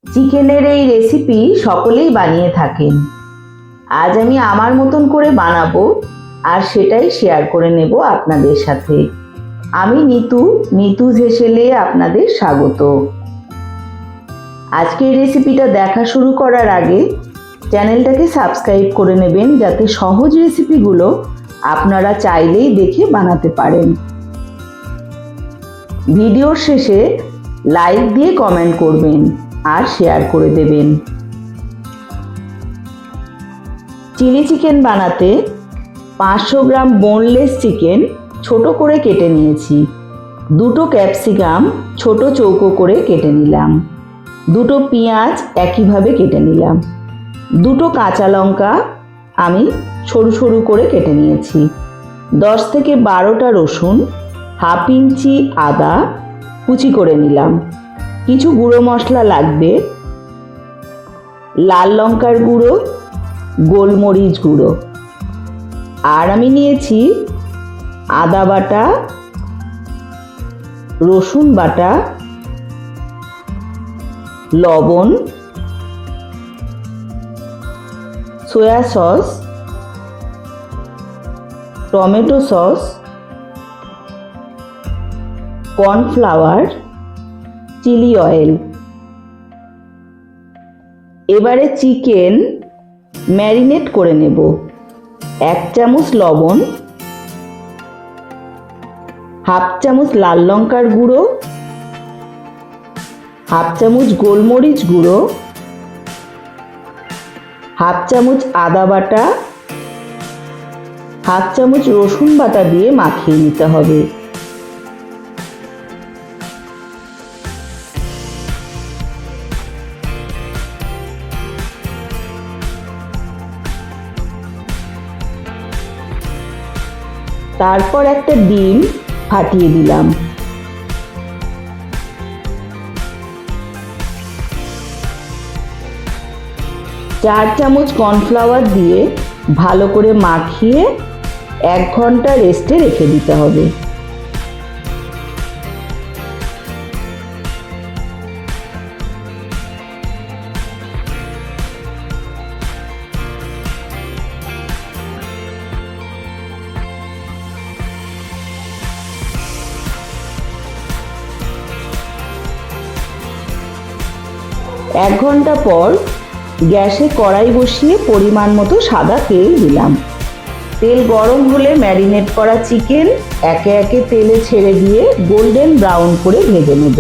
চিকেনের এই রেসিপি সকলেই বানিয়ে থাকেন। আজ আমি আমার মতন করে বানাবো আর সেটাই শেয়ার করে নেব আপনাদের সাথে। আমি নিতু হেসেলে আপনাদের স্বাগত। আজকের রেসিপিটা দেখা শুরু করার আগে চ্যানেলটাকে সাবস্ক্রাইব করে নেবেন, যাতে সহজ রেসিপিগুলো আপনারা চাইলেই দেখে বানাতে পারেন। ভিডিওর শেষে লাইক দিয়ে কমেন্ট করবেন আর শেয়ার করে দেবেন। চিলি চিকেন বানাতে 500 গ্রাম বোনলেস চিকেন ছোট করে কেটে নিয়েছি। 2টো ক্যাপসিকাম ছোট চৌকো করে কেটে নিলাম। 2টো পেঁয়াজ একইভাবে কেটে নিলাম। 2টো কাঁচা লঙ্কা আমি সরু সরু করে কেটে নিয়েছি। 10 থেকে 12টা রসুন, হাফ ইঞ্চি আদা কুচি করে নিলাম। কিছু গুঁড়ো মশলা লাগবে: লাল লঙ্কার গুঁড়ো, গোলমরিচ গুঁড়ো, আর আমি নিয়েছি আদা বাটা, রসুন বাটা, লবণ, soya sauce, tomato sauce, cornflour, chilli oil. এবারে চিকেন ম্যারিনেট করে নেব। 1 চামচ লবণ, হাফ চামচ লাল লঙ্কার গুঁড়ো, হাফ চামচ গোলমরিচ গুঁড়ো, হাফ চামচ আদা বাটা, হাফ চামচ রসুন বাটা দিয়ে মাখিয়ে নিতে হবে। তারপর একটা ডিম ফাটিয়ে দিলাম। চার চামচ কর্নফ্লাওয়ার দিয়ে ভালো করে মাখিয়ে 1 ঘন্টা রেস্টে রেখে দিতে হবে। এক ঘন্টা পর গ্যাসে কড়াই বসিয়ে পরিমাণ মতো সাদা তেল দিলাম। তেল গরম হলে ম্যারিনেট করা চিকেন একে একে তেলে ছেড়ে দিয়ে গোল্ডেন ব্রাউন করে ভেজে নেব।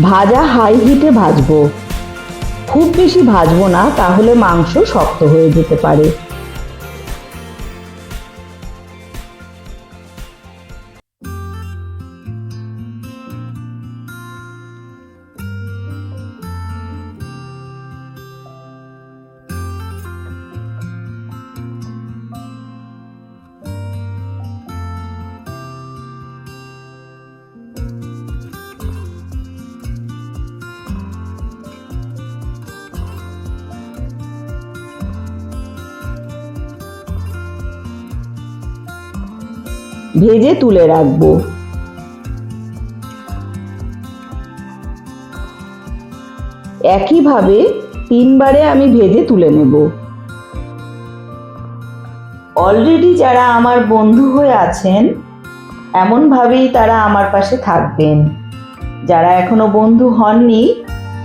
ভাজা হাই হিটে ভাজবো, খুব বেশি ভাজবো না, তাহলে মাংস শক্ত হয়ে যেতে পারে। ভেজে তুলে রাখবো। একইভাবে 3 বারে আমি ভেজে তুলে নেব। অলরেডি যারা আমার বন্ধু হয়ে আছেন, এমনভাবেই তারা আমার পাশে থাকবেন। যারা এখনো বন্ধু হননি,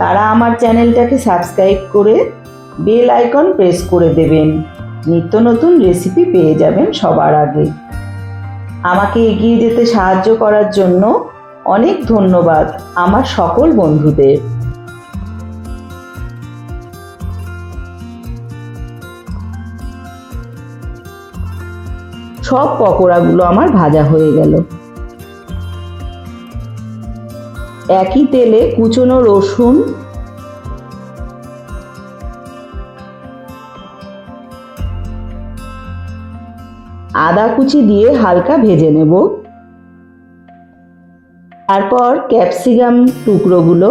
তারা আমার চ্যানেলটাকে সাবস্ক্রাইব করে বেল আইকন প্রেস করে দেবেন। নিত্য নতুন রেসিপি পেয়ে যাবেন সবার আগে। আমাকে এগিয়ে যেতে সাহায্য করার জন্য অনেক ধন্যবাদ আমার সকল বন্ধুদের। সব পকোড়াগুলো আমার ভাজা হয়ে গেল। একই তেলে কুচনো রসুন, আদা কুচি দিয়ে হালকা ভেজে নেব। তারপর ক্যাপসিকাম টুকরোগুলো,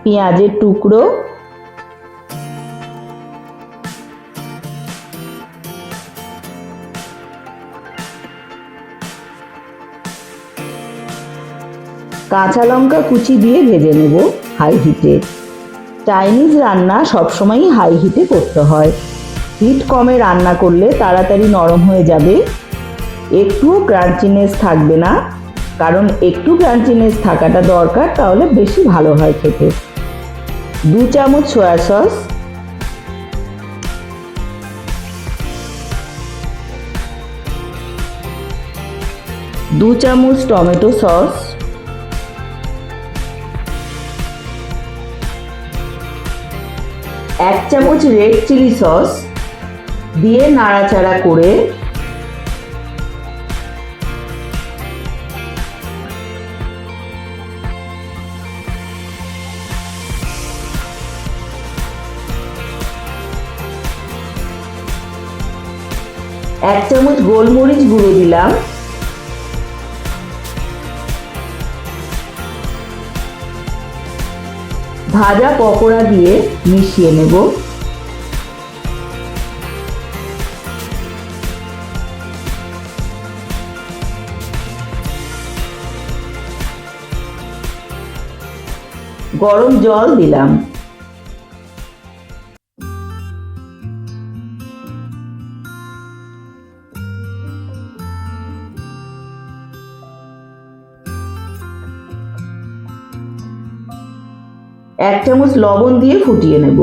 পেঁয়াজের টুকরো, কাঁচা লঙ্কা কুচি দিয়ে ভেজে নেব হাই হিটে। চাইনিজ রান্না সবসময়ই হাই হিটে করতে হয়। হিট কমে রান্না করলে তাড়াতাড়ি নরম হয়ে যাবে, একটুও ক্রাঞ্চিনেস থাকবে না। কারণ একটু ক্রাঞ্চিনেস থাকাটা দরকার, তাহলে বেশি ভালো হয় খেতে। 2 চামচ সয়া সস, 2 চামচ টমেটো সস, 1 চামচ রেড চিলি সস দিয়ে নাড়াচাড়া করে 1 চামচ গোলমরিচ গুঁড়ো দিলাম, ভাজা পকোড়া দিয়ে মিশিয়ে নেব। গরম জল দিলাম। এক চামচ লবণ দিয়ে ফুটিয়ে নেব।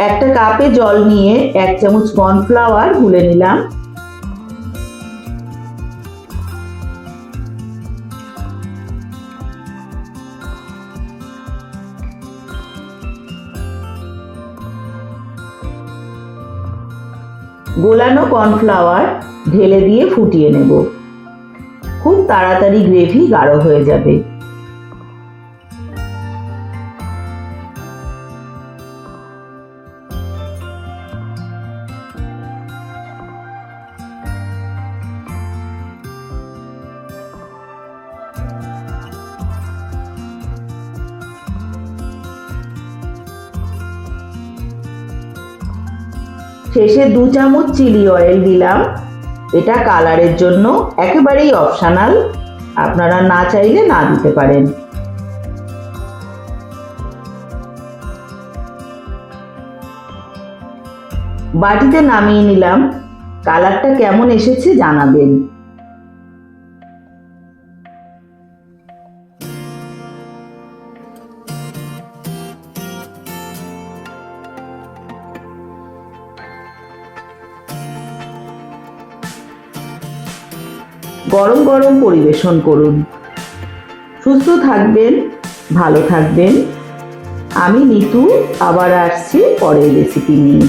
একটা কাপে জল নিয়ে 1 চামচ কর্নফ্লাওয়ার গুলে নিলাম। গোলানো কর্নফ্লাওয়ার ঢেলে দিয়ে ফুটিয়ে নেব। খুব তাড়াতাড়ি গ্রেভি গাঢ় হয়ে যাবে। শেষে 2 চামচ চিলি অয়েল দিলাম। এটা কালারের জন্য, একেবারেই অপশনাল, আপনারা না চাইলে না দিতে পারেন। বাটিতে নামিয়ে নিলাম। কালারটা কেমন এসেছে জানাবেন। গরম গরম পরিবেশন করুন। সুস্থ থাকবেন, ভালো থাকবেন। আমি নিতু আবার আসছি পরের রেসিপি নিয়ে।